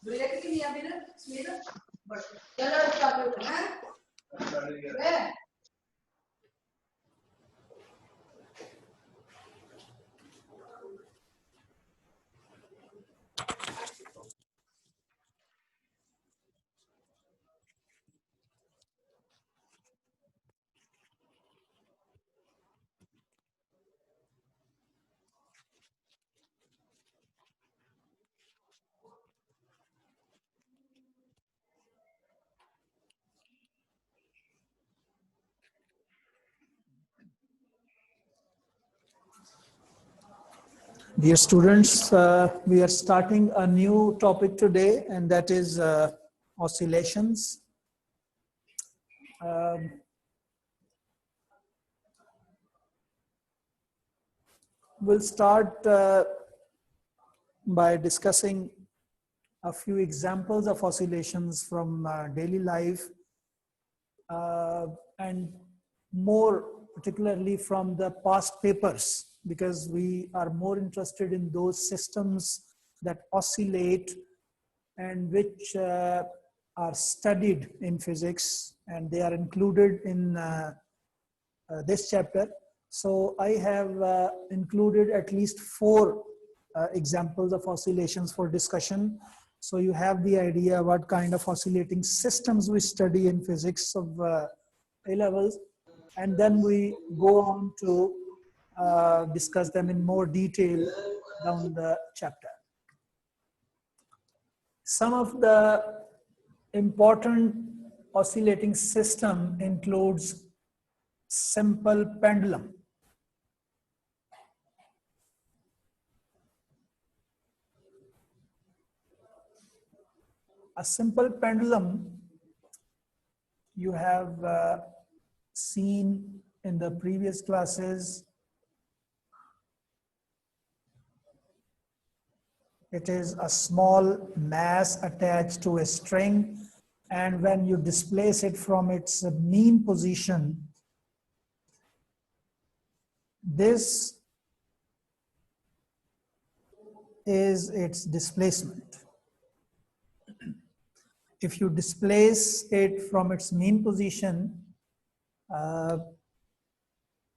Break की नहीं अभी ना स्मीर बट चलो स्टार्ट है हैं Dear students, we are starting a new topic today, and that is oscillations. We'll start by discussing a few examples of oscillations from daily life, and more particularly from the past papers, because we are more interested in those systems that oscillate and which are studied in physics, and they are included in this chapter. So I have included at least 4 examples of oscillations for discussion. So you have the idea what kind of oscillating systems we study in physics of A levels, and then we go on to discuss them in more detail down the chapter. Some of the important oscillating system includes simple pendulum. A simple pendulum you have seen in the previous classes. It is a small mass attached to a string, and when you displace it from its mean position, this is its displacement. If you displace it from its mean position,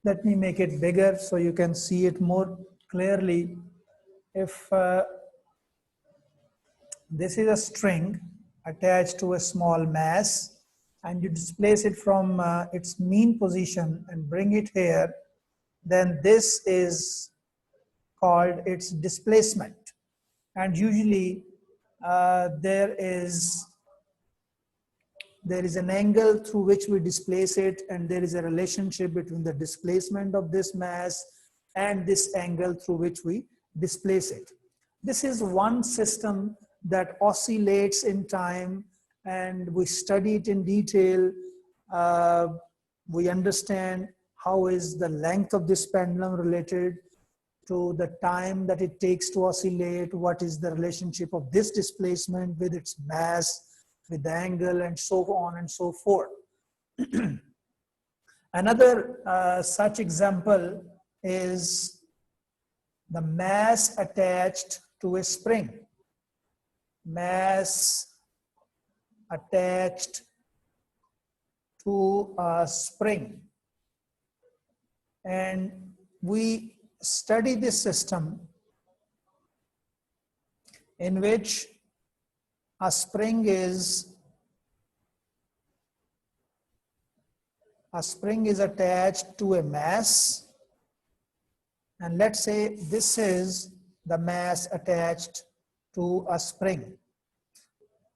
let me make it bigger so you can see it more clearly. If this is a string attached to a small mass, and you displace it from its mean position and bring it here, then this is called its displacement. And usually there is an angle through which we displace it, and there is a relationship between the displacement of this mass and this angle through which we displace it. This is one system that oscillates in time, and we study it in detail. We understand how is the length of this pendulum related to the time that it takes to oscillate, what is the relationship of this displacement with its mass, with the angle, and so on and so forth. Another such example is the mass attached to a spring. Mass attached to a spring. And we study this system in which a spring is attached to a mass, and let's say this is the mass attached to a spring.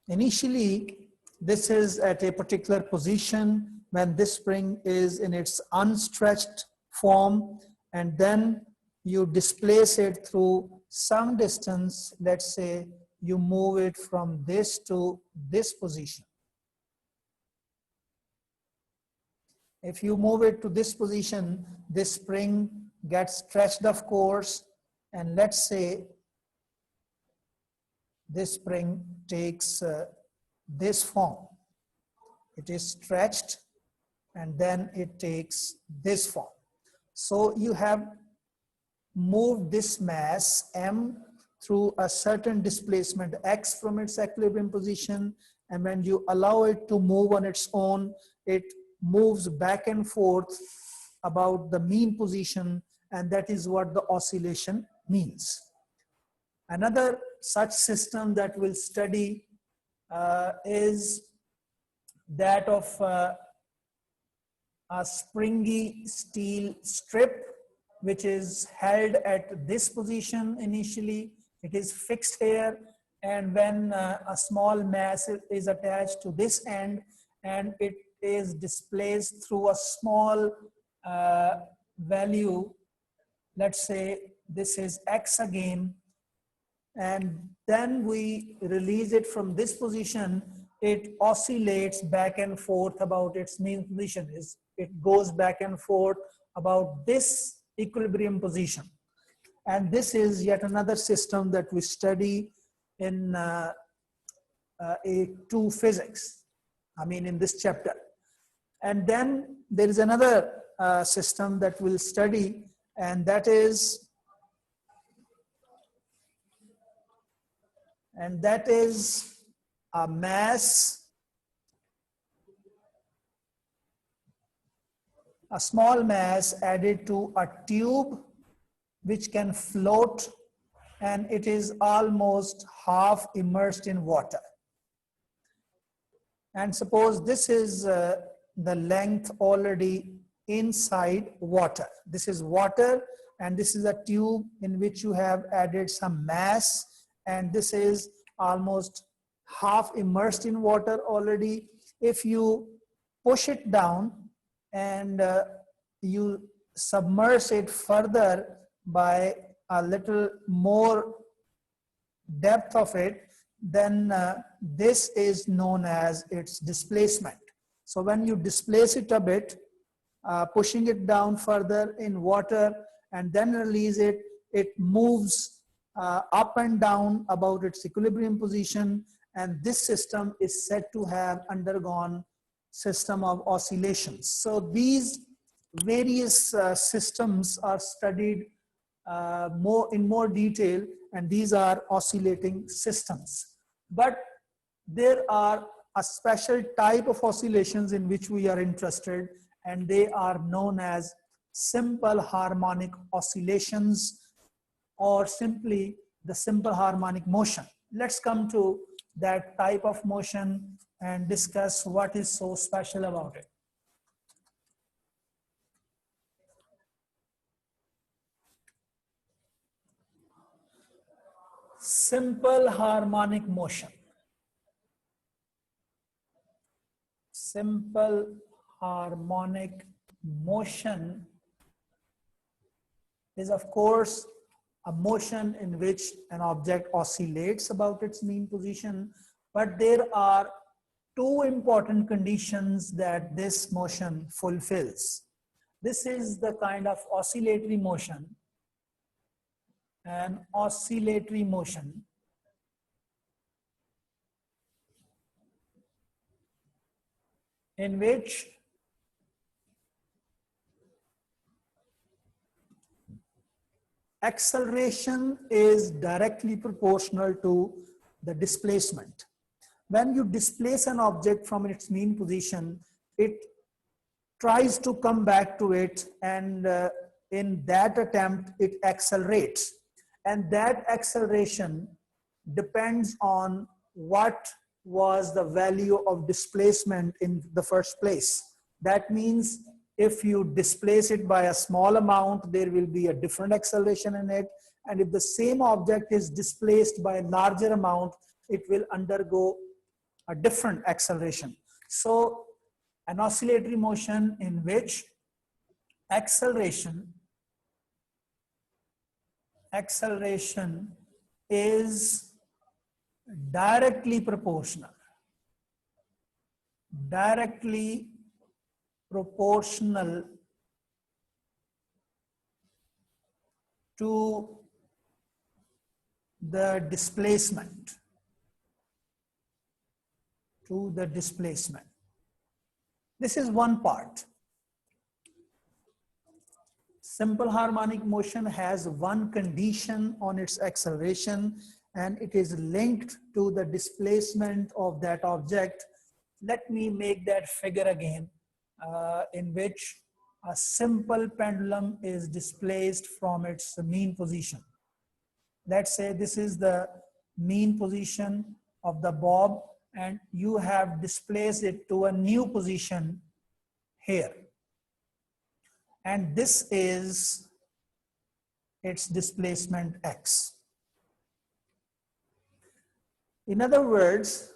Initially, this is at a particular position when this spring is in its unstretched form, and then you displace it through some distance. Let's say you move it from this to this position. If you move it to this position, this spring gets stretched, of course, and let's say this spring takes this form. It is stretched, and then it takes this form. So you have moved this mass M through a certain displacement x from its equilibrium position, and when you allow it to move on its own, it moves back and forth about the mean position, and that is what the oscillation means. Another such system that we'll study is that of a springy steel strip, which is held at this position initially. It is fixed here, and when a small mass is attached to this end and it is displaced through a small value, let's say this is x again, and then we release it from this position, it oscillates back and forth about its mean position. It goes back and forth about this equilibrium position. And this is yet another system that we study in A2 physics, in this chapter. And then there is another system that we'll study, and that is a mass, a small mass added to a tube which can float, and it is almost half immersed in water. And suppose this is the length already inside water. This is water, and this is a tube in which you have added some mass, and this is almost half immersed in water already. If you push it down and you submerge it further by a little more depth of it, then this is known as its displacement. So when you displace it a bit, pushing it down further in water and then release it, it moves up and down about its equilibrium position, and this system is said to have undergone system of oscillations. So these various systems are studied in more detail, and these are oscillating systems. But there are a special type of oscillations in which we are interested, and they are known as simple harmonic oscillations, or simply the simple harmonic motion. Let's come to that type of motion and discuss what is so special about it. Simple harmonic motion. Simple harmonic motion is, of course, a motion in which an object oscillates about its mean position, but there are two important conditions that this motion fulfills. This is the kind of oscillatory motion, an oscillatory motion in which acceleration is directly proportional to the displacement. When you displace an object from its mean position, it tries to come back to it, and in that attempt it accelerates, and that acceleration depends on what was the value of displacement in the first place. That means if you displace it by a small amount, there will be a different acceleration in it, and if the same object is displaced by a larger amount, it will undergo a different acceleration. So an oscillatory motion in which acceleration is directly proportional to the displacement. This is one part. Simple harmonic motion has one condition on its acceleration, and it is linked to the displacement of that object. Let me make that figure again, in which a simple pendulum is displaced from its mean position. Let's say this is the mean position of the bob, and you have displaced it to a new position here. And this is its displacement x. In other words,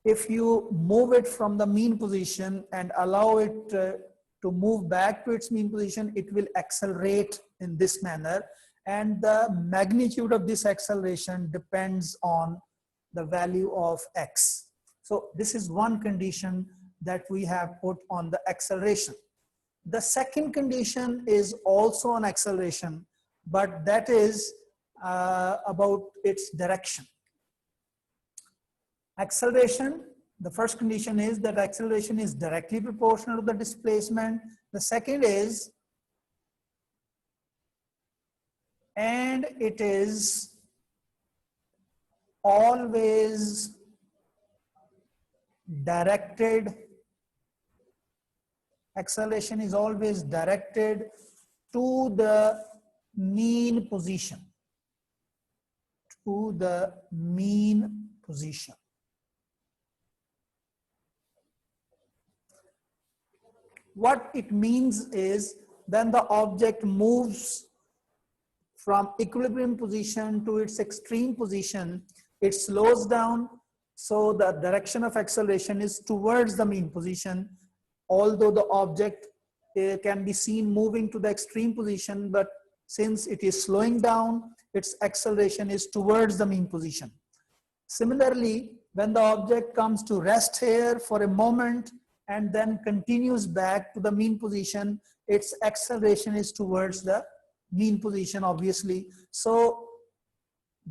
if you move it from the mean position and allow it to move back to its mean position, it will accelerate in this manner. And the magnitude of this acceleration depends on the value of x. So this is one condition that we have put on the acceleration. The second condition is also on acceleration, but that is about its direction. Acceleration, the first condition is that acceleration is directly proportional to the displacement. The second is, and it is always directed, acceleration is always directed to the mean position, to the mean position. What it means is when the object moves from equilibrium position to its extreme position, it slows down. So the direction of acceleration is towards the mean position, although the object can be seen moving to the extreme position, but since it is slowing down, its acceleration is towards the mean position. Similarly, when the object comes to rest here for a moment and then continues back to the mean position, its acceleration is towards the mean position, obviously. So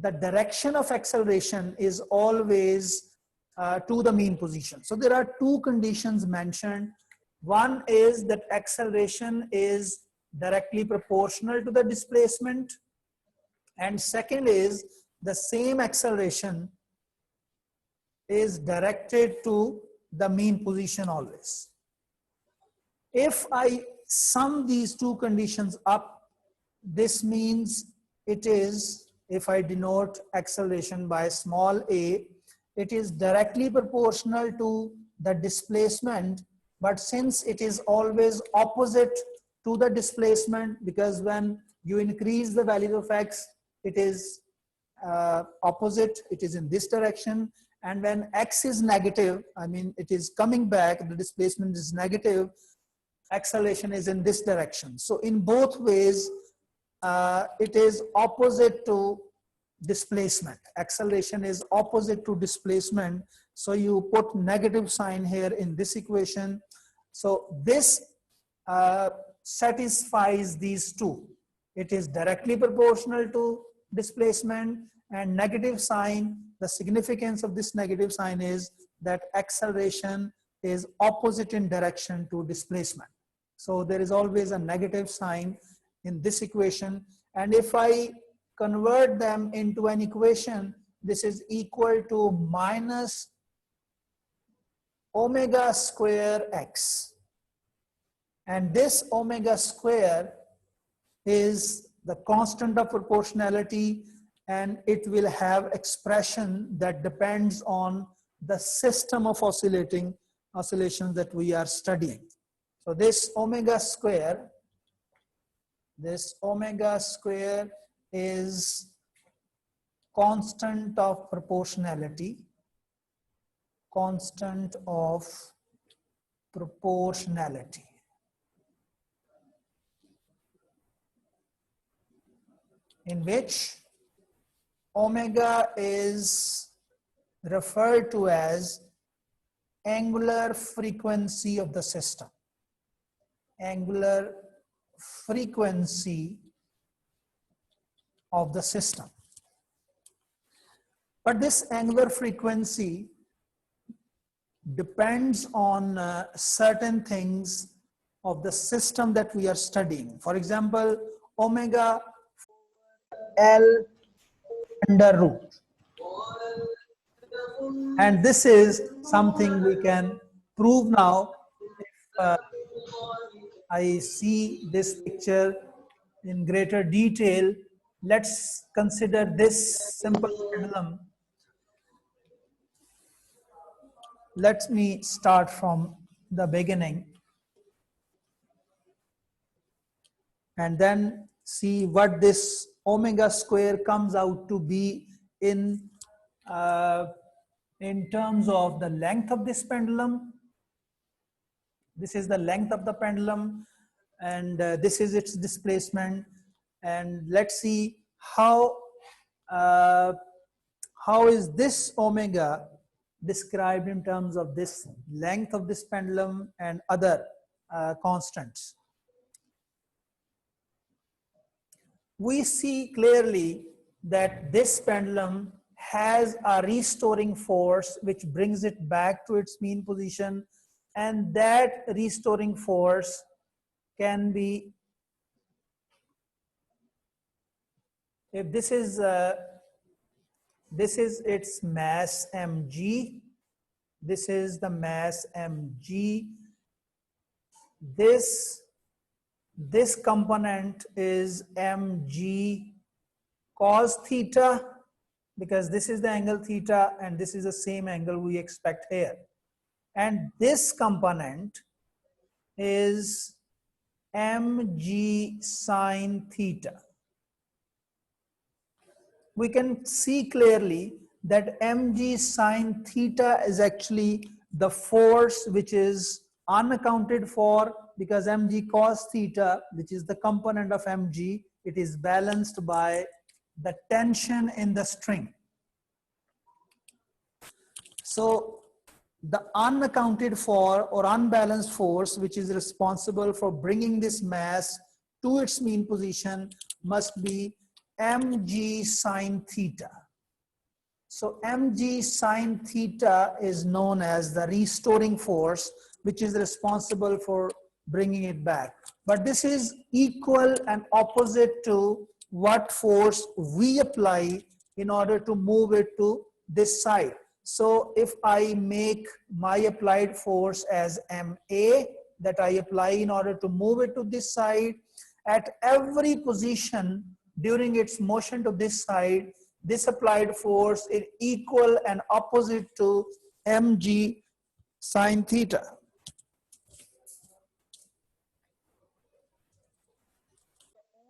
the direction of acceleration is always to the mean position. So there are two conditions mentioned. One is that acceleration is directly proportional to the displacement, and second is the same acceleration is directed to the mean position always. If I sum these two conditions up, this means it is, if I denote acceleration by small a, it is directly proportional to the displacement, but since it is always opposite to the displacement, because when you increase the value of x, it is opposite, it is in this direction, and when x is negative, I mean it is coming back, the displacement is negative, acceleration is in this direction. So in both ways, it is opposite to displacement. Acceleration is opposite to displacement. So you put negative sign here in this equation. So this satisfies these two. It is directly proportional to displacement, and negative sign, the significance of this negative sign is that acceleration is opposite in direction to displacement. So there is always a negative sign in this equation. And if I convert them into an equation, this is equal to minus omega square x. And this omega square is the constant of proportionality, and it will have expression that depends on the system of oscillations that we are studying. So this omega square is constant of proportionality, in which omega is referred to as angular frequency of the system. Angular frequency of the system. But this angular frequency depends on certain things of the system that we are studying. For example, omega L under root. And this is something we can prove now. If I see this picture in greater detail, let's consider this simple pendulum. Let me start from the beginning and then see what this omega square comes out to be in terms of the length of this pendulum. This is the length of the pendulum, and this is its displacement. And let's see how is this omega described in terms of this length of this pendulum and other constants. We see clearly that this pendulum has a restoring force which brings it back to its mean position, and that restoring force can be, if this is its mass mg, this is the mass mg, this component is mg cos theta, because this is the angle theta and this is the same angle we expect here. And this component is mg sine theta. We can see clearly that mg sine theta is actually the force which is unaccounted for, because mg cos theta, which is the component of mg, it is balanced by the tension in the string. So the unaccounted for or unbalanced force which is responsible for bringing this mass to its mean position must be mg sine theta. So mg sine theta is known as the restoring force which is responsible for bringing it back. But this is equal and opposite to what force we apply in order to move it to this side. So if I make my applied force as MA that I apply in order to move it to this side, at every position during its motion to this side, this applied force is equal and opposite to mg sine theta.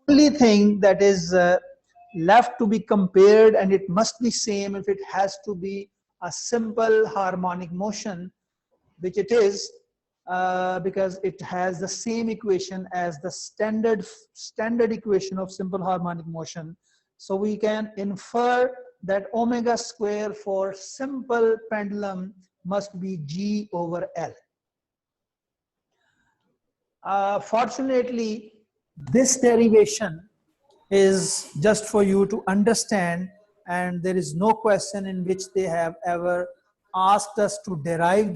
Only thing that is left to be compared, and it must be same if it has to be a simple harmonic motion, which it is, because it has the same equation as the standard equation of simple harmonic motion. So we can infer that omega square for simple pendulum must be G over L. Fortunately, this derivation is just for you to understand, and there is no question in which they have ever asked us to derive